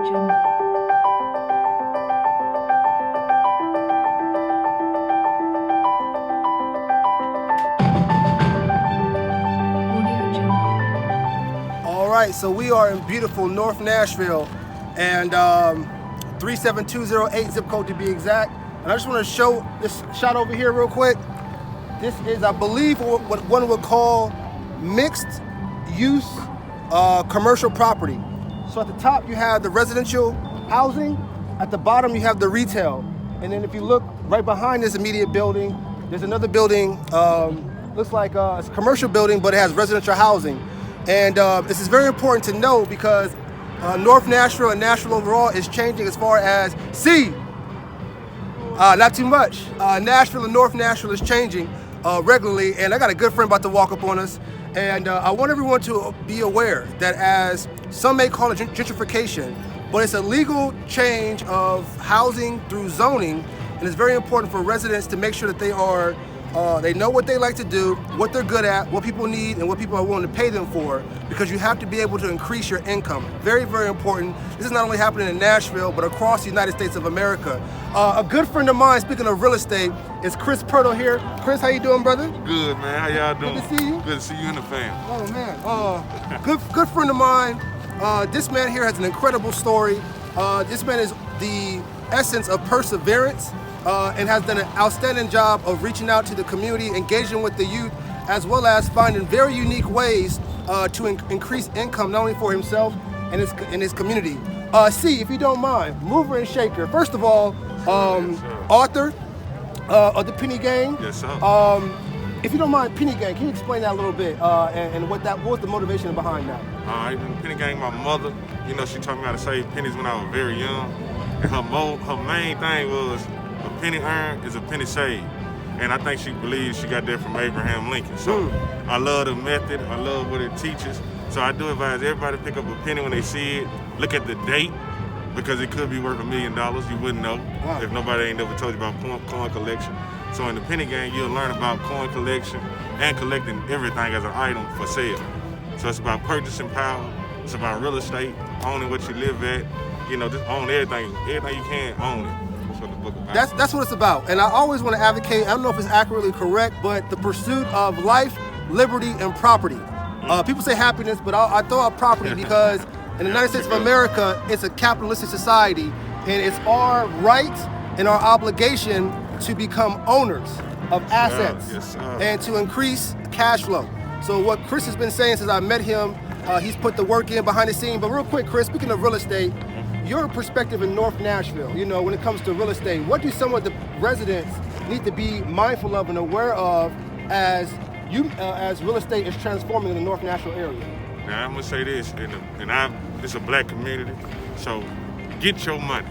All right, so we are in beautiful North Nashville, and 37208 zip code to be exact. And I just want to show this shot over here real quick. This is, I believe, what one would call mixed use commercial property. So at the top you have the residential housing, at the bottom you have the retail. And then if you look right behind this immediate building, there's another building, looks like it's a commercial building, but it has residential housing. And this is very important to know because North Nashville and Nashville overall is changing as far as not too much. Nashville and North Nashville is changing regularly, and I got a good friend about to walk up on us. And I want everyone to be aware that, as some may call it gentrification, but it's a legal change of housing through zoning, and it's very important for residents to make sure that they know what they like to do, what they're good at, what people need, and what people are willing to pay them for, because you have to be able to increase your income. Very, very important. This is not only happening in Nashville, but across the United States of America. A good friend of mine, speaking of real estate, is Chris Pirtle here. Chris, how you doing, brother? Good, man. How y'all doing? Good to see you. Good to see you and the fam. Oh, man. Good friend of mine. This man here has an incredible story. This man is the essence of perseverance. And has done an outstanding job of reaching out to the community, engaging with the youth, as well as finding very unique ways to increase income, not only for himself and his community. C, if you don't mind, mover and shaker. First of all, author of the Penny Gang. Yes, sir. If you don't mind, Penny Gang, can you explain that a little bit and what was the motivation behind that? Penny Gang, my mother, she taught me how to save pennies when I was very young. And her main thing was, a penny earned is a penny saved. And I think she believes she got that from Abraham Lincoln. So I love the method, I love what it teaches. So I do advise everybody to pick up a penny when they see it. Look at the date, because it could be worth $1 million. You wouldn't know if nobody ain't never told you about coin collection. So in the Penny Gang, you'll learn about coin collection and collecting everything as an item for sale. So it's about purchasing power, it's about real estate, owning what you live at, just own everything you can, own it. That's what it's about. And I always want to advocate, I don't know if it's accurately correct, but the pursuit of life, liberty, and property. People say happiness, but I throw out property because in the United States of America, it's a capitalistic society, and it's our right and our obligation to become owners of assets and to increase cash flow. So what Chris has been saying since I met him, he's put the work in behind the scene. But real quick, Chris, speaking of real estate, your perspective in North Nashville, when it comes to real estate, what do some of the residents need to be mindful of and aware of as real estate is transforming in the North Nashville area? Now I'm gonna say this, it's a black community, so get your money.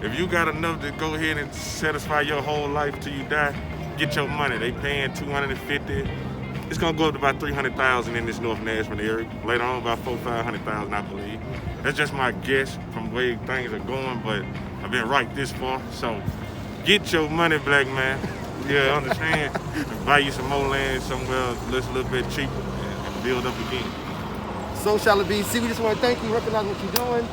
If you got enough to go ahead and satisfy your whole life till you die, get your money. They paying $250. It's gonna go up to about $300,000 in this North Nashville area. Later on, about $400,000-500,000, I believe. That's just my guess from the way things are going, but I've been right this far. So get your money, black man. Yeah, understand? Buy you some more land somewhere that's a little bit cheaper and build up again. So shall it be. See, we just want to thank you, recognize what you're doing.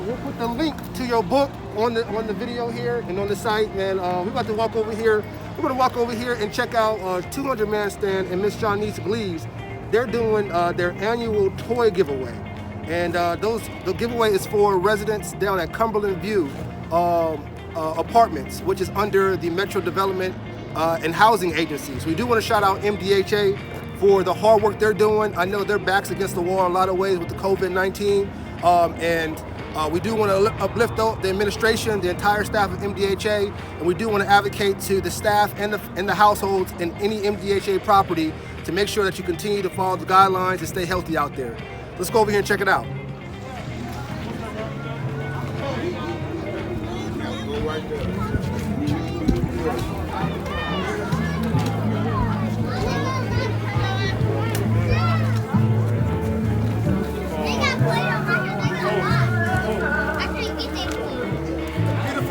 We'll put the link to your book on the video here and on the site, man. We're about to walk over here. We're going to walk over here and check out 200 Man Stand and Miss Shaunese Gleaves. They're doing their annual toy giveaway. And the giveaway is for residents down at Cumberland View Apartments, which is under the Metro Development and Housing Agency. So we do want to shout out MDHA for the hard work they're doing. I know their back's against the wall in a lot of ways with the COVID-19. We do want to uplift the administration, the entire staff of MDHA, and we do want to advocate to the staff and the households in any MDHA property to make sure that you continue to follow the guidelines and stay healthy out there. Let's go over here and check it out.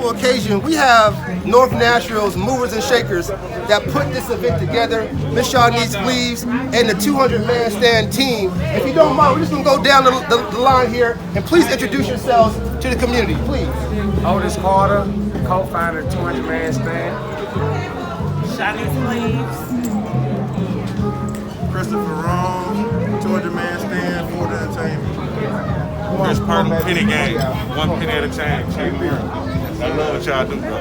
special occasion, we have North Nashville's movers and shakers that put this event together, Miss Shaunese Gleaves and the 200-man stand team. If you don't mind, we're just gonna go down the line here, and please introduce yourselves to the community, please. Otis Carter, co-founder of 200-man stand. Shaunese Gleaves. Christopher Rome, 200-man stand, Ford Entertainment. It's part of the penny game. 1 penny at a time. I love what y'all do, bro.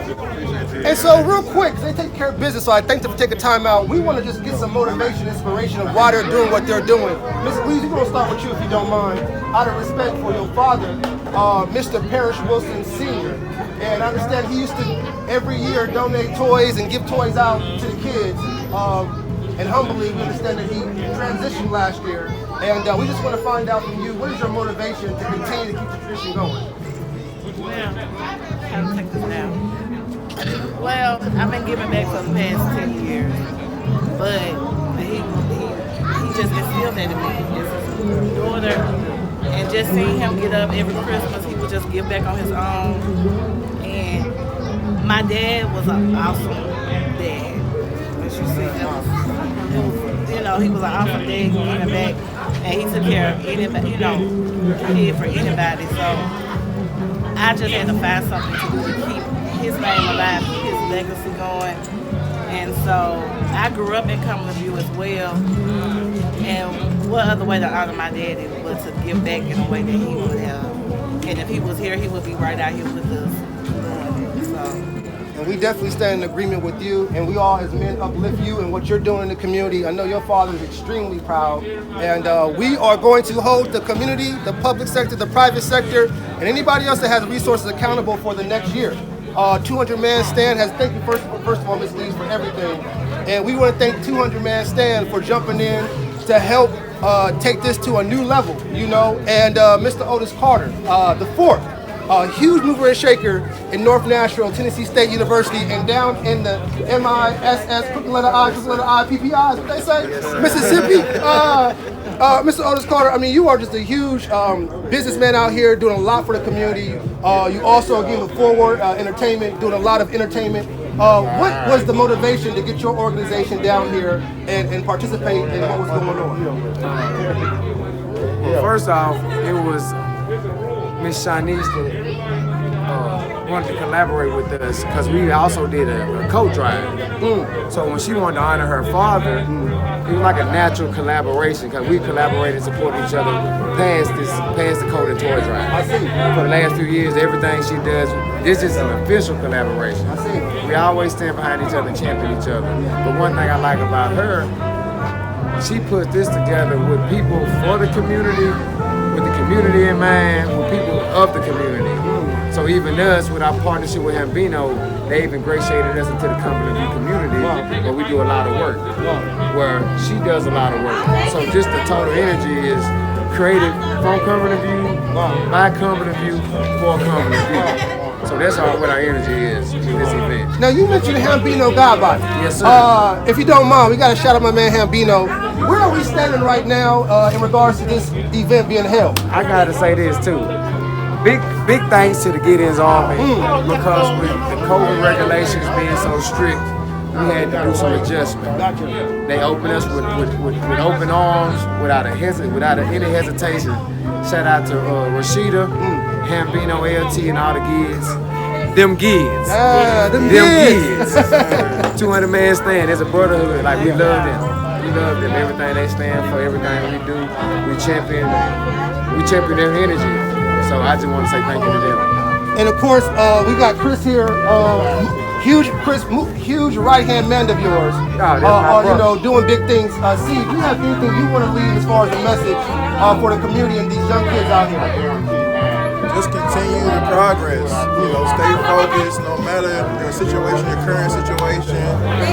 And so real quick, they take care of business, so I thank them for taking time out. We want to just get some motivation, inspiration of why they're doing what they're doing. Ms. Gleaves, we're going to start with you if you don't mind. Out of respect for your father, Mr. Parrish Wilson Sr. And I understand he used to, every year, donate toys and give toys out to the kids. And humbly, we understand that he transitioned last year. And we just want to find out from you, what is your motivation to continue to keep the tradition going? Well, how to take this down. Well, I've been giving back for the past 10 years, but he just instilled that in me as his daughter, and just seeing him get up every Christmas, he would just give back on his own. And my dad was an awesome dad. As you see, he was an awesome dad giving back, and he took care of anybody, kid for anybody. So I just had to find something to do to keep his name alive, keep his legacy going. And so I grew up in Cumberland View as well. And what other way to honor my daddy was to give back in a way that he would have. And if he was here, he would be right out here with us doing it. So. And we definitely stand in agreement with you, and we all as men uplift you and what you're doing in the community. I know your father is extremely proud, and we are going to hold the community, the public sector, the private sector, and anybody else that has resources accountable for the next year. 200-man stand has, thank you first of all, Ms. Gleaves, for everything. And we want to thank 200-man stand for jumping in to help take this to a new level, and Mr. Otis Carter, the fourth. Huge mover and shaker in North Nashville, Tennessee State University, and down in the MISS, put the letter I, PPI, is what they say, Mississippi. Mr. Otis Carter, I mean, you are just a huge businessman out here doing a lot for the community. You also, again, with Forward Entertainment, doing a lot of entertainment. What was the motivation to get your organization down here and participate in what was going on? Well, first off, it was Miss Shaunese wanted to collaborate with us because we also did a coat drive. So when she wanted to honor her father, it was like a natural collaboration because we collaborated and supported each other past the coat and toy drive. I see. For the last few years, everything she does, this is an official collaboration. I see. We always stand behind each other and champion each other. But one thing I like about her, she put this together with people for the community, with the community in mind, with people of the community. So even us, with our partnership with Hambino, they even ingratiated us into the Cumberland View community, where we do a lot of work, where she does a lot of work. So just the total energy is created from Cumberland View, by Cumberland View, for Cumberland View. So that's what our energy is in this event. Now you mentioned Hambino Godbody. Yes, sir. If you don't mind, we got to shout out my man Hambino. Where are we standing right now in regards to this event being held? I gotta say this too. Big thanks to the Gideon's Army because with the COVID regulations being so strict, we had to do some adjustment. They opened us with open arms, without any hesitation. Shout out to Rashida, Hambino LT, and all the Gids. Them Gids. Them Gids. 200-man stand. There's a brotherhood. Like, we love them. We love them. Everything they stand for, everything we do, we champion their energy. So I just want to say thank you to them. And of course, we got Chris here. Huge right-hand man of yours. Doing big things. C, do you have anything you want to leave as far as a message for the community and these young kids out here? Just continue the progress. Stay focused. No matter your situation, your current situation,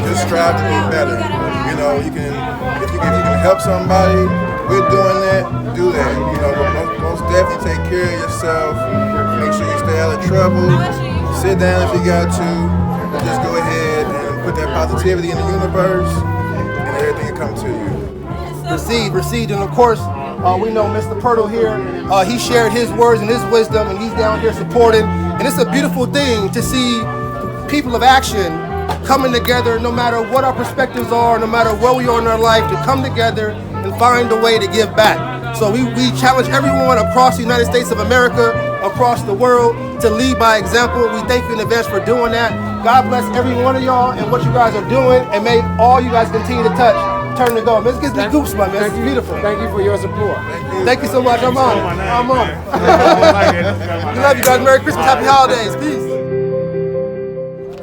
just strive to be better. If you can help somebody with doing that, do that. Most definitely take care of yourself. Make sure you stay out of trouble. Sit down if you got to. And just go ahead and put that positivity in the universe, and everything will come to you. Receive, and of course, we know Mr. Pirtle here. He shared his words and his wisdom, and he's down here supporting. And it's a beautiful thing to see people of action coming together, no matter what our perspectives are, no matter where we are in our life, to come together and find a way to give back. So we challenge everyone across the United States of America, across the world, to lead by example. We thank you in advance for doing that. God bless every one of y'all and what you guys are doing, and may all you guys continue to touch, turn to go. This gives me goosebumps, man. It's beautiful. Thank you for your support. Thank you so much. I'm on it. I'm on it. We love you guys. Merry Christmas. Happy holidays. Peace.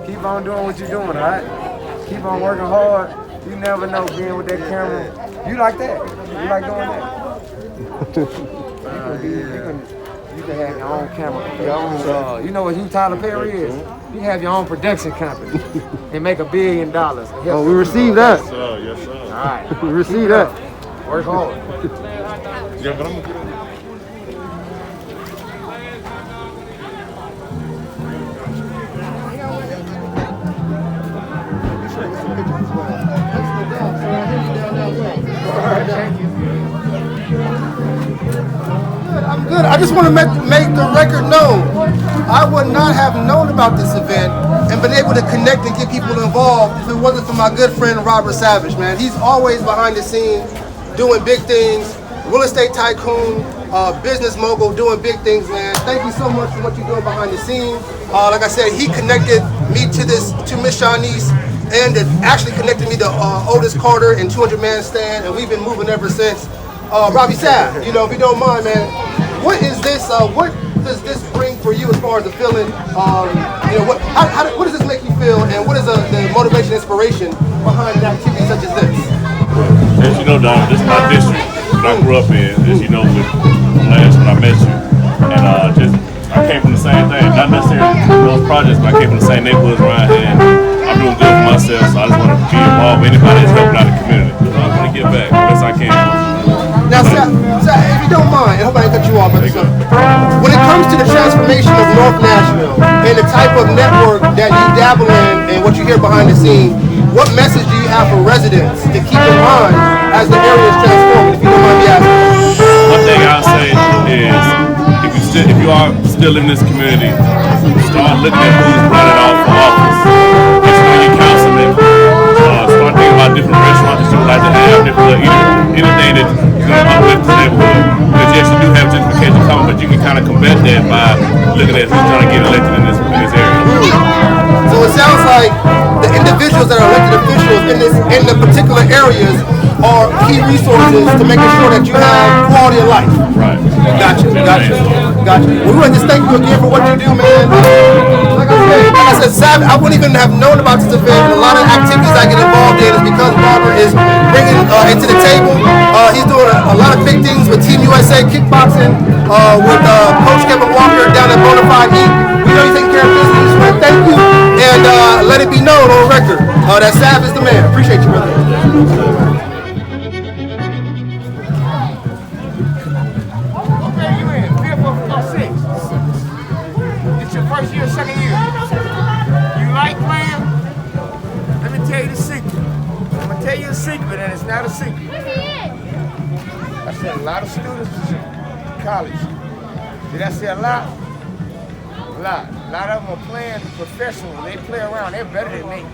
Keep on doing what you're doing, all right? Keep on working hard. You never know being with that camera. You like that? You like doing that? You can have your own camera. Your own, you know what Hugh Tyler Perry is? You have your own production company and make $1 billion. Oh, we received that. Yes, sir. Yes, sir. All right. We received that. Work hard. Yeah, but I'm gonna get it. I'm good. I just want to make the record known. I would not have known about this event and been able to connect and get people involved if it wasn't for my good friend Robert Savage, man. He's always behind the scenes doing big things, real estate tycoon, business mogul, doing big things, man. Thank you so much for what you're doing behind the scenes. Like I said, he connected me to Miss Shaunese, and it actually connected me to Otis Carter and 200-Man Stand, and we've been moving ever since. Robbie Sav, if you don't mind, man, what is this? What does this bring for you as far as the feeling? What does this make you feel, and what is the motivation, inspiration behind an activity such as this? As you know, Don, this is my district that I grew up in. As you know, when I met you, and I came from the same thing, not necessarily those projects, but I came from the same neighborhoods around here. And I'm doing good for myself, so I just want to be involved with anybody that's helping out the community. So I want to give back the best I can. Now, Sal, if you don't mind, I hope I didn't cut you off, but when it comes to the transformation of North Nashville and the type of network that you dabble in and what you hear behind the scenes, what message do you have for residents to keep in mind as the area is transforming, if you don't mind me asking? One thing I'll say is, if you are still in this community, start looking at who's running off for office. Get to know your councilman. Start thinking about different restaurants that you would like to have, different anything that you're going to uplift the neighborhood. Because yes, you do have gentrification coming, but you can kind of combat that by looking at who's trying to get elected in this area. So it sounds like the individuals that are elected officials in the particular areas are key resources to making sure that you have quality of life. Right. Gotcha. Well, we want to just thank you again for what you do, man. Like I said, Sav, I wouldn't even have known about this event. A lot of activities I get involved in is because Robert is bringing it to the table. He's doing a lot of big things with Team USA kickboxing, with Coach Kevin Walker down at Bonafide Eat. We know you're taking care of business, man. Thank you. And let it be known on record that Sav is the man. Appreciate you, brother. First year, second year. You like playing? Let me tell you the secret. I'm gonna tell you a secret, and it's not a secret. I said a lot of students in college. Did I say a lot? A lot. A lot of them are playing professional. They play around. They're better than me.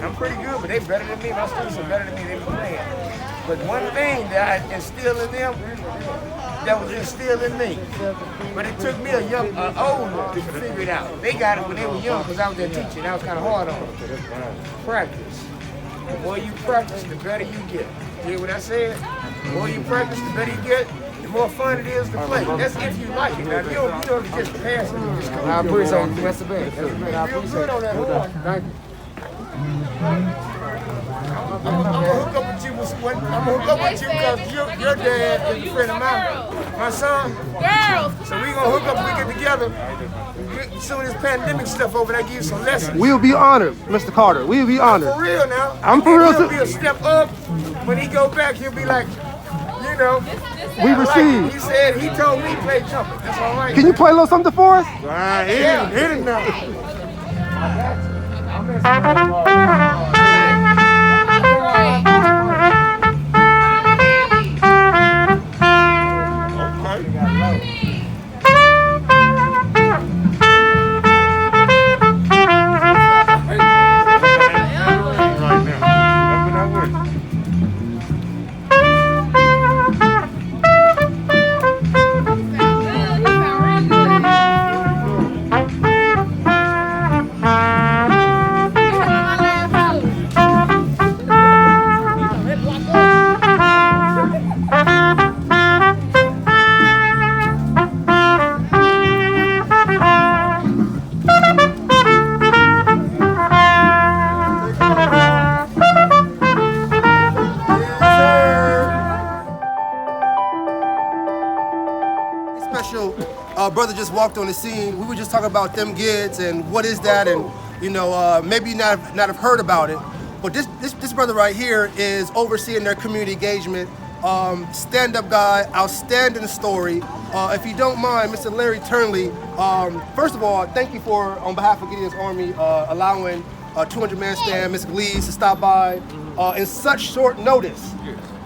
I'm pretty good, but they're better than me. My students are better than me. They be playing. But one thing that I instilled in them, that was instilled in me. But it took me an old to figure it out. They got it when they were young because I was their teacher and I was kind of hard on them. Practice. The more you practice, the better you get. You hear what I said? The more you practice, the better you get, the more fun it is to play. That's if you like it. Now, if you don't just pass it, you just come. I appreciate it. That's the best. I appreciate good on that horn. Thank you. I'm gonna hook up with you because your dad is a friend of mine. My son. Girls. So we gonna hook up when we get together. Some of this pandemic stuff over there, give you some lessons. We'll be honored, Mr. Carter. We'll be honored. For real now. I'm for real too. He'll be a step up. When he go back, he'll be like, we received. He said he told me play trumpet. That's all right. Can you play a little something for us? Hit it now. I got you. brother just walked on the scene. We were just talking about them gids and what is that, and maybe not have heard about it. But this brother right here is overseeing their community engagement. Stand-up guy, outstanding story. If you don't mind, Mr. Larry Turnley, first of all, thank you for, on behalf of Gideon's Army, allowing 200-man stand, Ms. Gleaves, to stop by in such short notice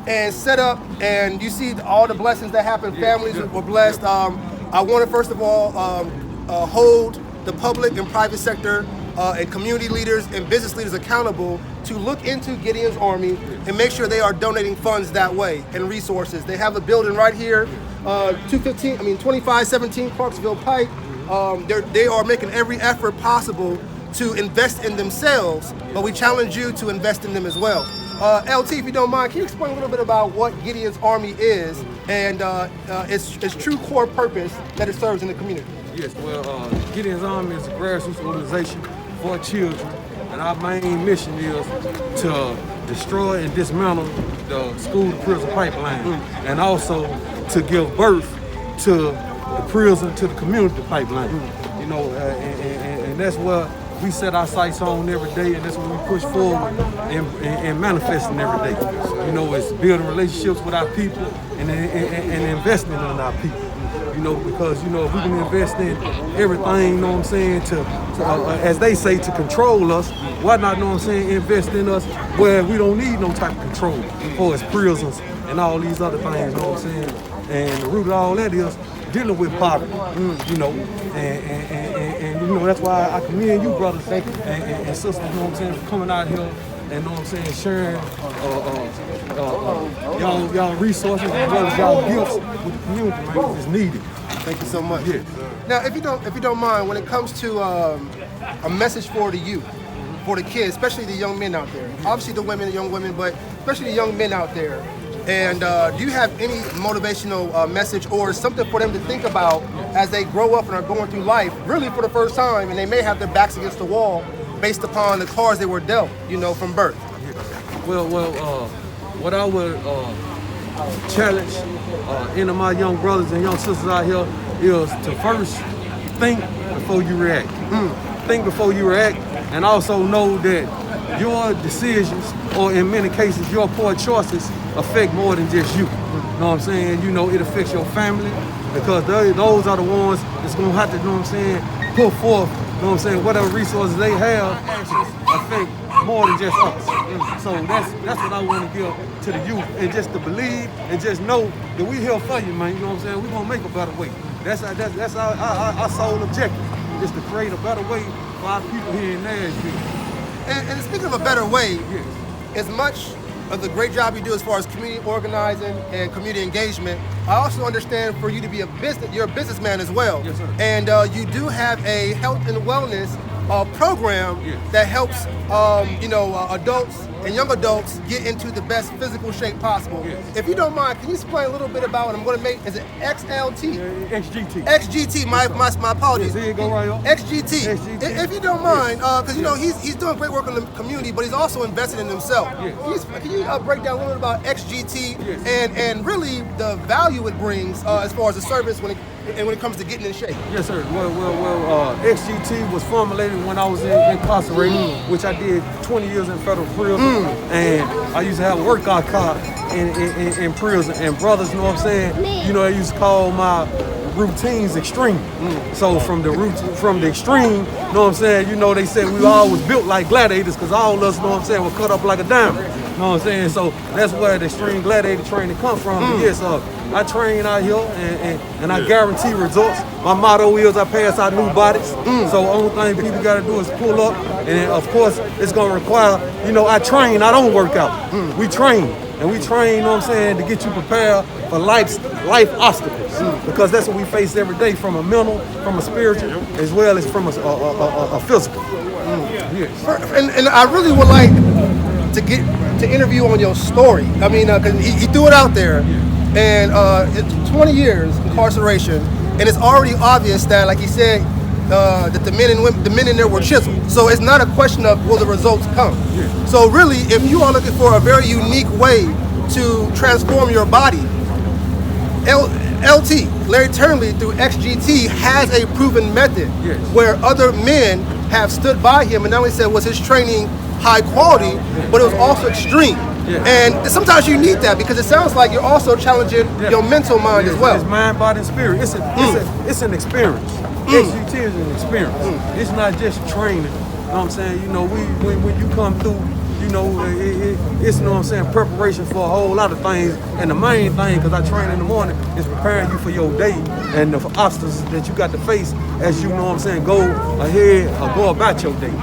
and set up, and you see all the blessings that happened. Families were blessed. I want to, first of all, hold the public and private sector and community leaders and business leaders accountable to look into Gideon's Army and make sure they are donating funds that way and resources. They have a building right here, 2517 Clarksville Pike. They are making every effort possible to invest in themselves, but we challenge you to invest in them as well. LT, if you don't mind, can you explain a little bit about what Gideon's Army is and its true core purpose that it serves in the community? Yes, well, Gideon's Army is a grassroots organization for children, and our main mission is to destroy and dismantle the school-to-prison pipeline, and also to give birth to the prison to the community pipeline. And that's what we set our sights on every day, and that's what we push forward and manifesting every day. It's building relationships with our people and investing in our people. Because if we can invest in everything, to as they say, to control us, why not, invest in us where we don't need no type of control, for as prisons and all these other things, And the root of all that is dealing with poverty, and that's why I commend you, brothers and sisters, for coming out here and sharing y'all resources as well as y'all gifts with the community, man. It's needed. Thank you so much. Yeah. Now, if you don't mind, when it comes to a message for the youth, for the kids, especially the young men out there, obviously the women, the young women, but especially the young men out there, and do you have any motivational message or something for them to think about as they grow up and are going through life, really for the first time, and they may have their backs against the wall based upon the cards they were dealt, from birth? Well, what I would challenge any of my young brothers and young sisters out here is to first think before you react. Think before you react, and also know that your decisions, or in many cases your poor choices, affect more than just you. It affects your family, because those are the ones that's gonna have to, put forth, whatever resources they have affect more than just us. So that's what I want to give to the youth, and just to believe and just know that we here for you, man. We're gonna make a better way. That's our sole objective, is to create a better way for our people here in Nashville. And speaking of a better way, as much of the great job you do as far as community organizing and community engagement, I also understand for you to be you're a businessman as well. Yes, sir. And you do have a health and wellness program that helps adults and young adults get into the best physical shape possible. Yes. If you don't mind, can you explain a little bit about what I'm going to make? Is it XLT? XGT. XGT. My apologies. Here you go, right up. XGT. If you don't mind, because he's doing great work in the community, but he's also invested in himself. Yes. Can you break down a little bit about XGT and really the value it brings as far as the service when it comes to getting in shape? Yes, sir. Well, XGT was formulated when I was incarcerated, which I did 20 years in federal prison, and I used to have a workout card in prison, and brothers, they used to call my routines extreme. So from the extreme, they said we all was built like gladiators, because all of us, were cut up like a diamond. So that's where the extreme gladiator training come from. Yes, I train out here and I guarantee results. My motto is I pass out new bodies. So only thing people gotta do is pull up, and of course it's gonna require, I train, I don't work out. We train. And we train, to get you prepared for life obstacles. Because that's what we face every day, from a mental, from a spiritual, as well as from a physical. Yes. And I really would like to get to interview on your story. I mean, because he threw it out there, and it's 20 years incarceration, and it's already obvious that, like he said, that the men in there were chiseled. So it's not a question of will the results come. So really, if you are looking for a very unique way to transform your body, LT, Larry Turnley, through XGT, has a proven method where other men have stood by him and not only said was his training high quality, but it was also extreme. And sometimes you need that because it sounds like you're also challenging your mental mind as well. It's mind, body, and spirit. It's an experience. XGT is an experience. It's not just training. You know what I'm saying? You know, when you come through, you know, it's, you know what I'm saying, preparation for a whole lot of things. And the main thing, because I train in the morning, is preparing you for your day and the obstacles that you got to face as you, know what I'm saying, go ahead or go about your day.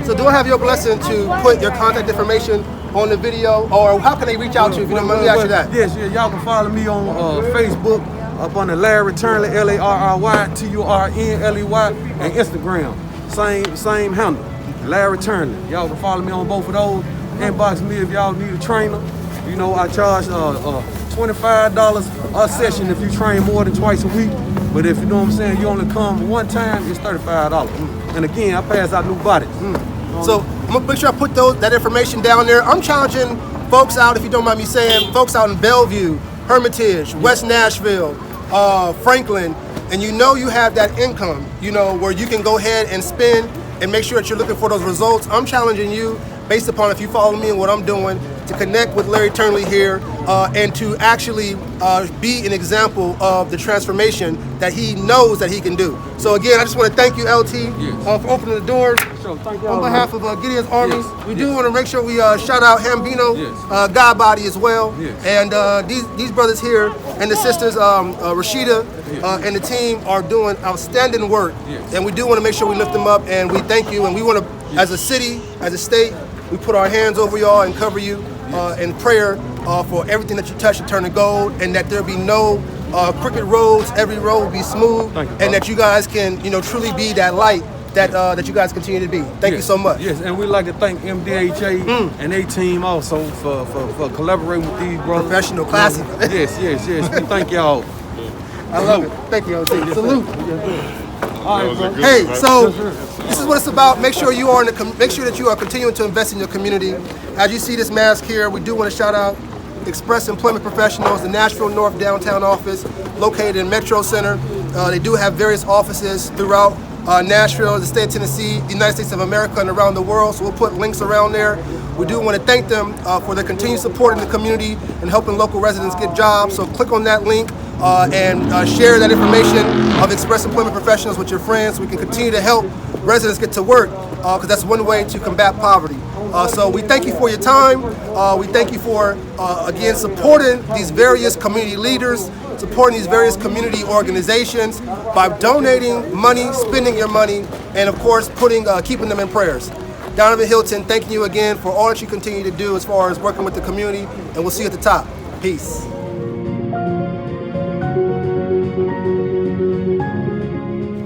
So do I have your blessing to put your contact information on the video, or how can they reach out to you if you don't mind me asking that? Yes, y'all can follow me on Facebook up on the Larry Turnley, LarryTurnley, and Instagram. Same handle, Larry Turnley. Y'all can follow me on both of those. Inbox me if y'all need a trainer. You know, I charge $25 a session if you train more than twice a week. But if you know what I'm saying, you only come one time, it's $35. And again, I pass out new bodies. So I'm gonna make sure I put that information down there. I'm challenging folks out, if you don't mind me saying, folks out in Bellevue, Hermitage, West Nashville, Franklin, and you know you have that income, you know, where you can go ahead and spend and make sure that you're looking for those results. I'm challenging you, based upon if you follow me and what I'm doing, to connect with Larry Turnley here and to actually be an example of the transformation that he knows that he can do. So again, I just want to thank you, LT, for opening the doors. Sure, thank you on behalf of Gideon's Army. We do want to make sure we shout out Hambino, God Body as well. And these brothers here and the sisters, Rashida and the team are doing outstanding work. And we do want to make sure we lift them up and we thank you. And we want to, as a city, as a state, we put our hands over y'all and cover you in prayer for everything that you touch to turn to gold, and that there be no crooked roads, every road will be smooth, and that you guys can, you know, truly be that light that you guys continue to be. Thank you so much. Yes, and we'd like to thank MDHA and their team also for collaborating with these brothers. Professional, classic. Yes. We thank y'all. I love it. Thank you, LT. Salute. All right, bro. Hey, so this is what it's about. Make sure you are make sure that you are continuing to invest in your community. As you see this mask here, we do want to shout out Express Employment Professionals, the Nashville North downtown office, located in Metro Center. They do have various offices throughout Nashville, the state of Tennessee, the United States of America, and around the world. So we'll put links around there. We do want to thank them for their continued support in the community and helping local residents get jobs. So click on that link and share that information of Express Employment Professionals with your friends so we can continue to help residents get to work, because that's one way to combat poverty. So we thank you for your time. We thank you for, again, supporting these various community leaders, supporting these various community organizations by donating money, spending your money, and of course, keeping them in prayers. Danavan Hylton, thanking you again for all that you continue to do as far as working with the community, and we'll see you at the top. Peace.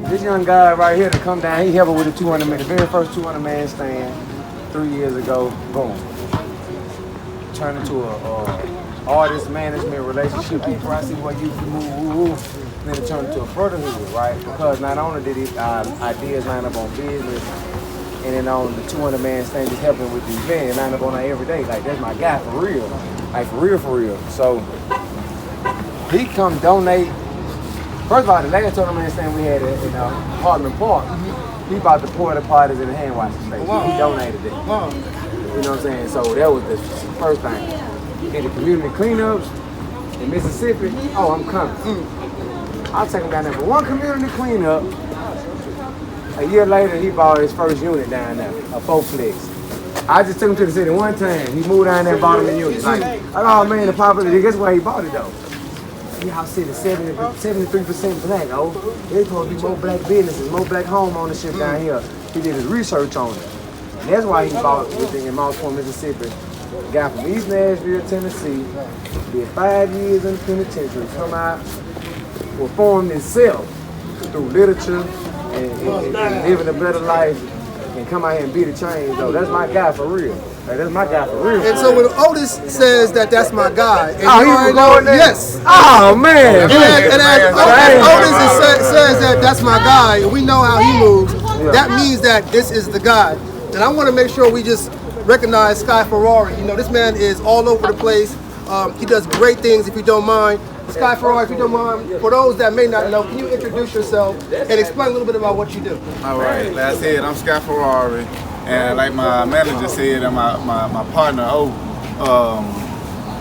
This young guy right here to come down, he helped with the 200-man, the very first 200-man stand 3 years ago. Boom. Turned into a artist management relationship. Before I see what you move, then it turned into a brotherhood, right? Because not only did his ideas line up on business, and then on the 200-man stand, just helping with these men, line up on that every day. Like, that's my guy for real. Like, for real. So he come donate. First of all, the last tournament stand we had in Hartman Park, he bought the porta potties and the hand washing station. Wow. He donated it. Wow. You know what I'm saying? So that was the first thing. Did the community cleanups in Mississippi. Oh, I'm coming. I'll take him down there for one community cleanup. A year later, he bought his first unit down there, a 4-flex. I just took him to the city one time. He moved down there and bought him a unit. Like, oh man, the popularity. Guess why he bought it though? Y'all city 73% black, oh. There's supposed to be more black businesses, more black home ownership down here. He did his research on it. And that's why he bought everything in Moss Point, Mississippi. A guy from East Nashville, Tennessee, did 5 years in the penitentiary, come out, reformed himself through literature and living a better life, and come out here and beat a change, though. That's my guy for real. Like, that's my guy for real. And so when Otis says that's my guy, and he was going there? Yes. Oh man. And as Otis says that's my guy, and we know how he moves, that means that this is the guy. And I want to make sure we just recognize Sky Ferrari. You know, this man is all over the place. He does great things, if you don't mind. Sky Ferrari, if you don't mind, for those that may not know, can you introduce yourself and explain a little bit about what you do? All right, like I said, I'm Sky Ferrari, and like my manager said, and my partner,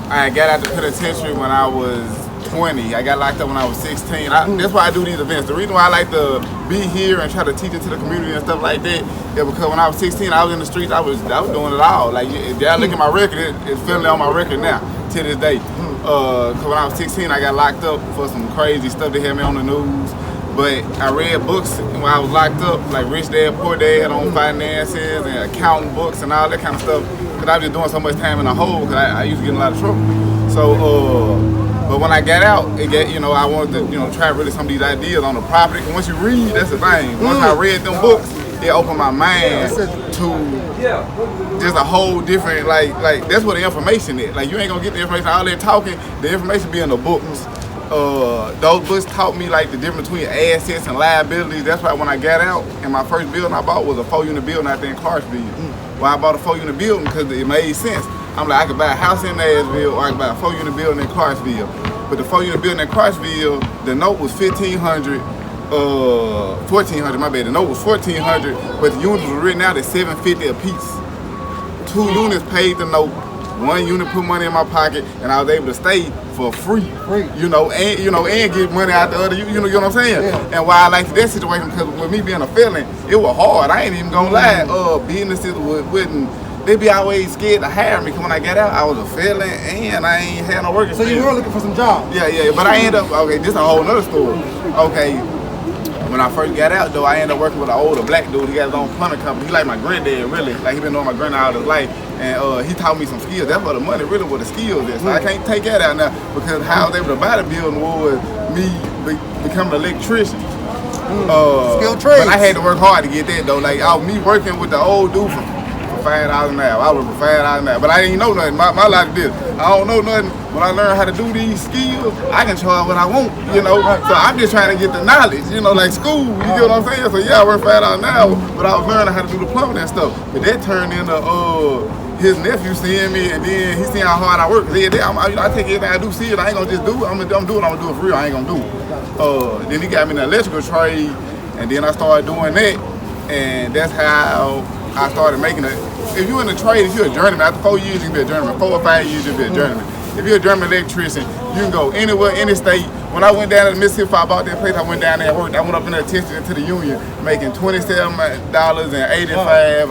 I got out the penitentiary when I was 20. I got locked up when I was 16. That's why I do these events. The reason why I like to be here and try to teach it to the community and stuff like that is because when I was 16, I was in the streets. I was doing it all. Like, if y'all look at my record, it's filling on my record now to this day. Cause when I was 16, I got locked up for some crazy stuff. They had me on the news. But I read books when I was locked up, like Rich Dad, Poor Dad on finances and accounting books and all that kind of stuff. Cause I was just doing so much time in the hole because I used to get in a lot of trouble. So, but when I got out, I wanted to, try really some of these ideas on the property. And once you read, that's the thing. Once I read them books, it opened my mind to just a whole different, like that's where the information is. Like, you ain't gonna get the information, all that talking, the information be in the books. Those books taught me like the difference between assets and liabilities. That's why when I got out, and my first building I bought was a 4-unit building out there in Clarksville. Well, I bought a 4-unit building because it made sense. I'm like, I could buy a house in Nashville or I could buy a 4-unit building in Clarksville. But the 4-unit building in Clarksville, the note was $1,400, my bad. The note was $1,400, but the units were written out at $750 a piece. 2 units paid the note. 1 unit put money in my pocket, and I was able to stay for free. And get money out the other. You know what I'm saying? Yeah. And why I like that situation, because with me being a felon, it was hard. I ain't even gonna lie. Businesses wouldn't. They be always scared to hire me, because when I got out, I was a felon and I ain't had no work experience. So you were looking for some jobs? Yeah. But I ended up, this is a whole nother story. Okay. When I first got out, though, I ended up working with an older black dude. He got his own plumbing company. He like my granddad, really. Like, he been knowing my granddad all his life. And he taught me some skills. That's where the money, really, where the skills is. So I can't take that out now, because how I was able to buy the building was me becoming an electrician. Skilled trades. But I had to work hard to get that, though. Like, me working with the old dude for $5 an hour. I work for $5 an hour. But I didn't know nothing. My life is this. I don't know nothing. When I learn how to do these skills, I can charge what I want, So I'm just trying to get the knowledge, like school, you get what I'm saying? So yeah, I work $5 an hour, but I was learning how to do the plumbing and stuff. But that turned into his nephew seeing me, and then he seeing how hard I work. I take everything I do serious. I ain't gonna just do it. I'm gonna do it for real. I ain't gonna do it. Then he got me in the electrical trade, and then I started doing that, and that's how I started making it. If you're in the trade, if you're a journeyman, after 4 years you can be a journeyman. 4 or 5 years you can be a journeyman. If you're a German electrician, you can go anywhere, any state. When I went down to Mississippi, I bought that place, I went down there and worked. I went up in there, tested into the union, making $27.85 an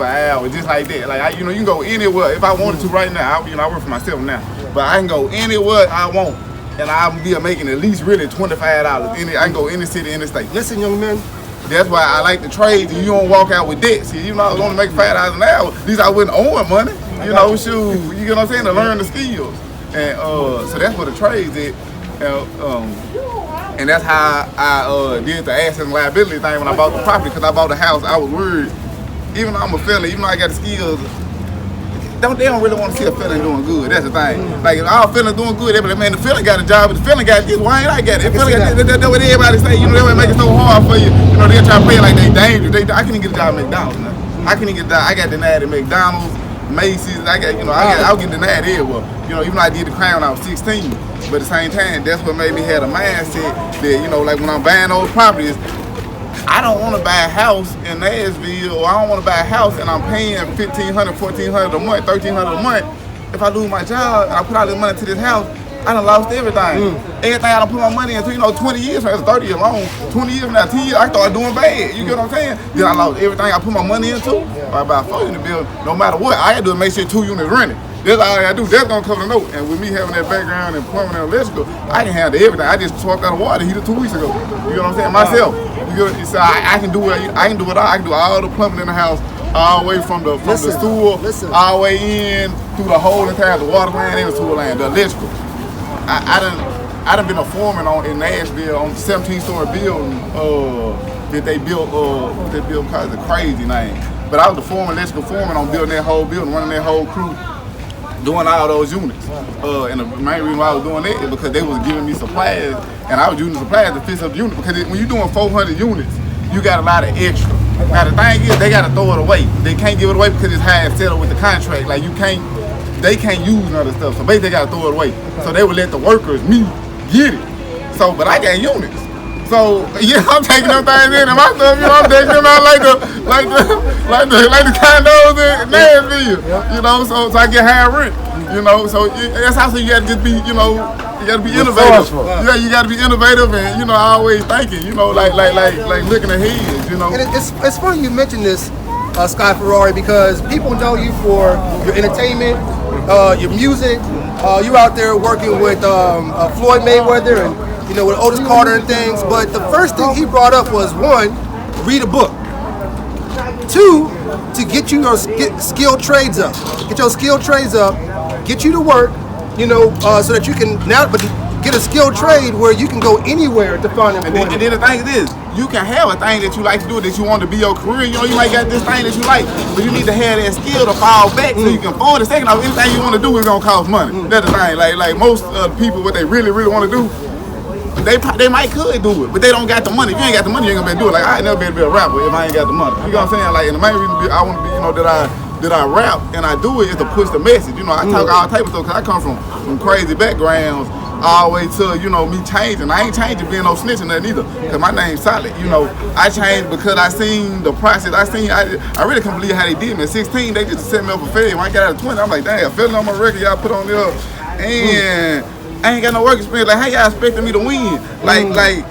hour, just like that. Like, you can go anywhere. If I wanted to right now, I work for myself now, but I can go anywhere I want, and I'll be making at least really $25. I can go any city, any state. Listen, young man. That's why I like the trades, and you don't walk out with debt. See, I was only making $5 an hour. At least I wasn't owing money. You get what I'm saying? To learn the skills. And so that's what the trades is. And that's how I did the asset and liability thing when I bought the property, because I bought the house. I was worried, even though I'm a felon, even though I got the skills, they don't really want to see a felon doing good. That's the thing. Like, if all felons doing good, they be like, man, the felon got a job, but the felon got this. Why ain't I got it? That's what everybody say. They would make it so hard for you. They try to play like they dangerous. I can't even get a job at McDonald's now. I can't even get a job. I got denied at McDonald's, Macy's. I was getting denied everywhere. Even though I did the crime when I was 16. But at the same time, that's what made me have a mindset that, like when I'm buying those properties, I don't want to buy a house in Nashville, or I don't want to buy a house and I'm paying $1,500, $1,400 a month, $1,300 a month. If I lose my job and I put all this money to this house, I done lost everything. Everything I done put my money into, 20 years from now, it's 30 years long, 20 years from now, 10 years, I started doing bad. You get what I'm saying? Then I lost everything I put my money into. If I buy a 4-unit building, no matter what, I had to make sure 2 units rented. That's all I gotta do. That's gonna cover the note. And with me having that background in plumbing and electrical, I can handle everything. I just swapped out a water heater 2 weeks ago. You know what I'm saying? Myself. So I can do it. I can do it all. I can do all the plumbing in the house, all the way from the sewer, all the way in through the whole entire the water line and the sewer line, the electrical. I done been a foreman in Nashville on 17-story building that they built. Because it's a crazy name. But I was the electrical foreman on building that whole building, running that whole crew, doing all those units. And the main reason why I was doing that is because they was giving me supplies, and I was using supplies to fix up the unit. Because when you're doing 400 units, you got a lot of extra. Now the thing is, they got to throw it away. They can't give it away because it's how it's settled with the contract. Like they can't use none of the stuff. So basically they got to throw it away. So they would let the workers, me, get it. So, but I got units. So yeah, I'm taking them things in and my stuff, you know, I'm taking them out like the condos in Nashville, you know, so I get high rent, you know, so that's how you gotta just be, you know, you gotta be innovative. Yeah, you gotta be innovative and, you know, always thinking, you know, like looking ahead, you know. And it's funny you mentioned this, Sky Ferrari, because people know you for your entertainment, your music. You out there working with Floyd Mayweather and, you know, with Otis Carter and things. But the first thing he brought up was, one, read a book. Two, to get you your skilled trades up. Get your skilled trades up, get you to work, you know, so that you can now get a skilled trade where you can go anywhere to find employment. And then the thing is this, you can have a thing that you like to do that you want to be your career. You know, you might got this thing that you like, but you need to have that skill to fall back so you can afford it. Second off, anything you want to do is gonna cost money. That's the thing. Like most people, what they really want to do, they might could do it, but they don't got the money. If you ain't got the money, you ain't gonna be able to do it. Like I ain't never been able to be a rapper if I ain't got the money. You know what I'm saying? Like, and the main reason I want to be, you know, that I rap and I do it is to push the message. You know, I talk all type of stuff because I come from crazy backgrounds. All the way to, you know, me changing. I ain't changing being no snitching nothing either, because my name's solid. You know, I changed because I seen the process. I really can't believe how they did me. At 16, they just set me up for failure. When I got out of 20, I'm like, dang, I fell on my record y'all put on there, and I ain't got no work experience. Like, how y'all expecting me to win? Like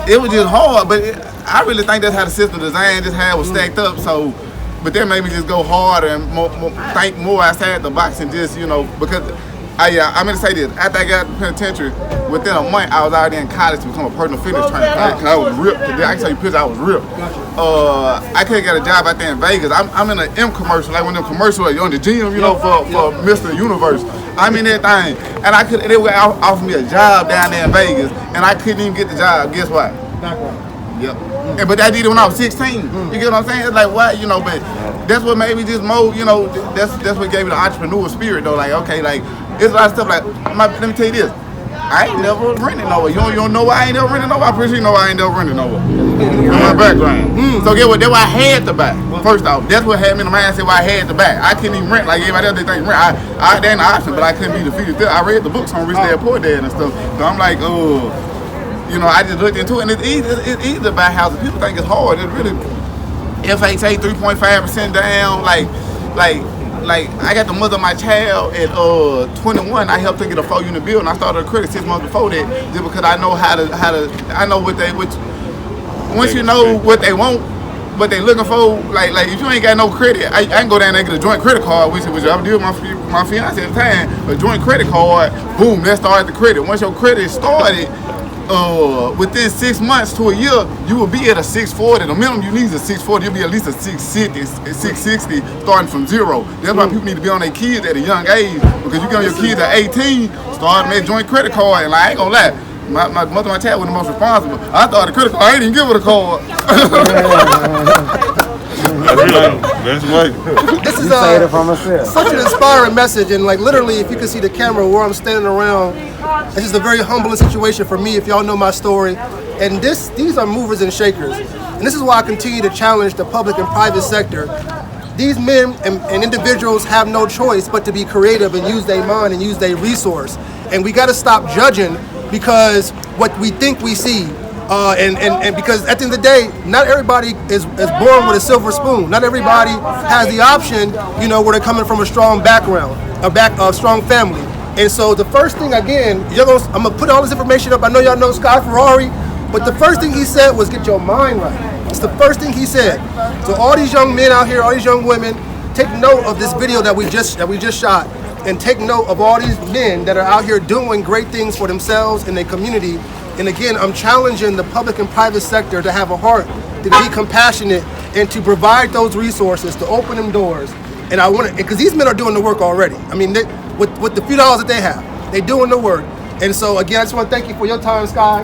it was just hard, but I really think that's how the system designed, just how it was stacked up. So, but that made me just go harder and think more outside the box and just, you know, because I'm gonna say this. After I got out of the penitentiary, within a month, I was already in college to become a personal fitness trainer. Cause I was ripped. I can tell you pictures, I was ripped. I couldn't get a job out there in Vegas. I'm in an M commercial, like one of them commercials, like on the gym, you know, for Mr. Universe. I'm in that thing, and they would offer me a job down there in Vegas, and I couldn't even get the job. Guess what? Yep. But I did it when I was 16. You get what I'm saying? It's like, what, you know, but that's what made me just more, you know, that's what gave me the entrepreneurial spirit, though. Like, okay, like, it's a lot of stuff like, let me tell you this. I ain't never rented nowhere. You don't know why I ain't never rented nowhere? I'm pretty sure you know why I ain't never rented nowhere. In my background. So get what? That's why I had to buy. First off, that's what had me in the mindset why I had to buy. I couldn't even rent like everybody else. They think rent. I ain't an option, but I couldn't be defeated. I read the books on Rich Dad Poor Dad and stuff. So I'm like, oh, you know, I just looked into it, and it's easy to buy houses. People think it's hard. It's really FHA 3.5% down. Like I got the mother of my child at 21. I helped her get a 4-unit building. I started a credit 6 months before that, just because I know how to I know what once you know what they want, what they looking for, like if you ain't got no credit, I can go down there and get a joint credit card, which I deal with my fiance at the time. A joint credit card, boom, that started the credit. Once your credit started, within 6 months to a year, you will be at a 640. The minimum you need is a 640. You'll be at least a 660 starting from zero. That's why people need to be on their kids at a young age, because you get on your kids at 18, start that joint credit card, and like, I ain't gonna lie, my mother, my child was the most responsible. I thought the credit card, I ain't even give her the card. That's right. This is such an inspiring message, and like literally, if you can see the camera where I'm standing around, this is a very humbling situation for me. If y'all know my story, and these are movers and shakers, and this is why I continue to challenge the public and private sector. These men and individuals have no choice but to be creative and use their mind and use their resource, and we got to stop judging because what we think we see. And because at the end of the day, not everybody is born with a silver spoon. Not everybody has the option, you know, where they're coming from a strong background, a strong family. And so the first thing, again, I'm gonna put all this information up. I know y'all know Sky Ferrari, but the first thing he said was get your mind right. It's the first thing he said. So all these young men out here, all these young women, take note of this video that we just shot, and take note of all these men that are out here doing great things for themselves and their community. And again, I'm challenging the public and private sector to have a heart, to be compassionate, and to provide those resources, to open them doors. And I want to, because these men are doing the work already. I mean, with the few dollars that they have, they're doing the work. And so again, I just want to thank you for your time, Sky.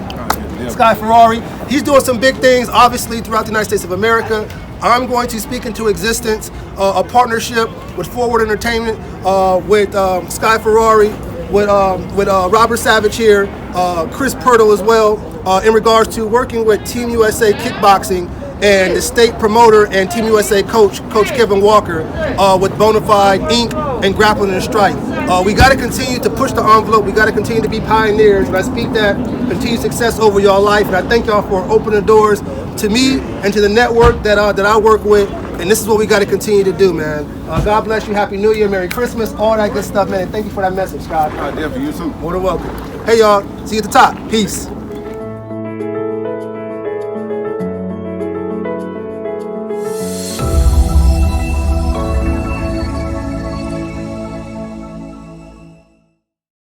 Sky Ferrari. He's doing some big things, obviously, throughout the United States of America. I'm going to speak into existence a partnership with Forward Entertainment, with Sky Ferrari, with Robert Savage here, Chris Pirtle as well, in regards to working with Team USA Kickboxing and the state promoter and Team USA coach, Coach Kevin Walker, with Bonafide Inc. and Grappling and Strike. We got to continue to push the envelope. We got to continue to be pioneers. And I speak that continued success over y'all life. And I thank y'all for opening the doors to me and to the network that I work with. And this is what we got to continue to do, man. God bless you. Happy New Year. Merry Christmas. All that good stuff, man. And thank you for that message, Scott. Definitely, you too. More than welcome. Hey, y'all. See you at the top. Peace.